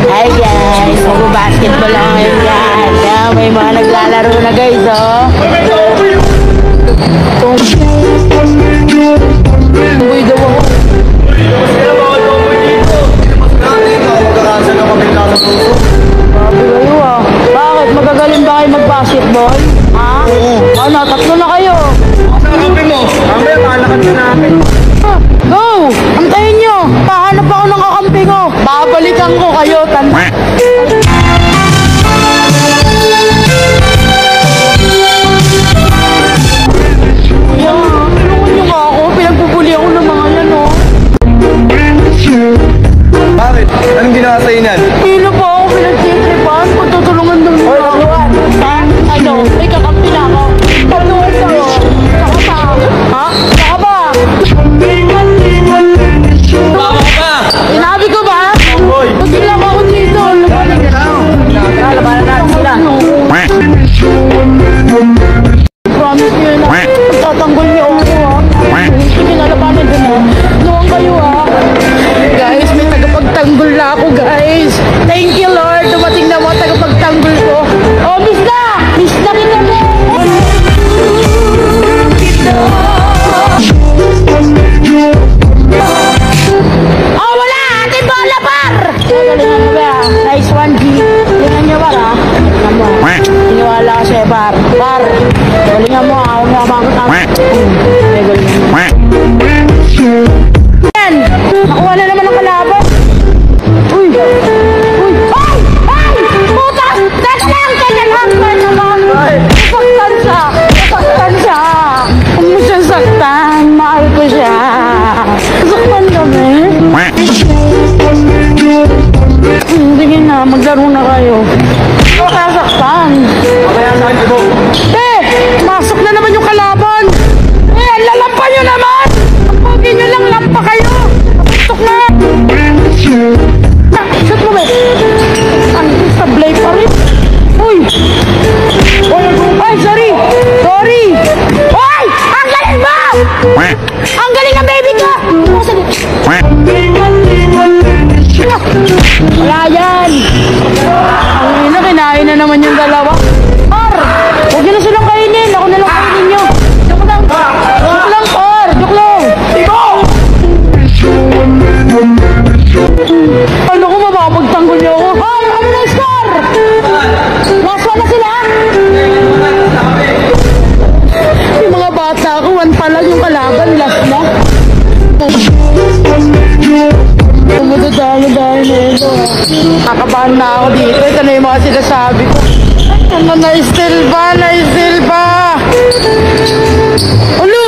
Hi guys, mag-basketball lang ngayon guys. Kaya may mga naglalaro na guys, oh. Tumboy daw ako. Grabe kayo ah. Bakit? Magagaling ba kayo mag-basketball? Ha? Ano? Tatlo na kayo. Saan kape mo? Mamaya, malakad ka namin. Go! Antayin nyo! Pahanap ako ng kakampi ko. Babalikan ko kayo. Tulungan nyo nga ako. Pinagpupuli ako ng mga yan, oh. Bakit? Anong ginawa sa'yo nan? Pilo po ako pinagtitripan. Pagtutulungan ng mga kawan. Ha? Ano? May kakampi na ako. Tulungan sa'yo. Saka pa. Ha? Saka ba? Baka ka! Sinabi ko ba? Pagkilang ako dito. Labanan natin sila. Promise nyo yun na. Pagtatanggol niyo ako ha. Sige na labanan din ha. Doon kayo ha. Guys, may tagapagtanggol na ako guys. Thank you Lord. Dumating na mga tagapagtanggol ko. Oh, miss na! Miss na kita mo! Oh, wala! Ating bola, par! Galingan mo ba? Nice one, G. Galingan nyo ba, ha? Galingan mo. Tiniwala ka sa'yo, par. Par! Galingan mo, ha? Huwag mo abang ako. Galingan mo. Yan! Nakuha na naman ang kalaban. Uy! Uy! Ay! Ay! Putas! That's lang! Kailan hanggang naman! Saktan siya! Saktan siya! Huwag mo siyang saktan. Mahal ko siya. Saktan kami. Sige na, maglaro na kayo. Huwag kaya saktan. Mamaya sa akin mo. Masok na naman yung kalaban. Lalampa nyo naman. Ang pogi nyo lang, lampa kayo. Masok na. Shoot mo ba? Ang sablay pa rin. Uy. Ay, sorry. Sorry. Uy! Ang galing ba? Ang galing ng baby ko. Wala yan. Ang ina, kinain na naman yung dalawa. Par! Huwag nyo na silang kainin. Ako na lang kainin nyo. Joke lang. Joke lang, par. Joke lang. Ano ko, mapapagtanggol nyo ako? Ay, ano na yung score? Last one na sila. Yung mga bata ko, one pa lang yung kalaban. Last na. Tumadadalo dahil na ito. Kakabahan na ako dito. Ito na yung mga sinasabi ko. Ano, na-still ba? Na-still ba? Ulo!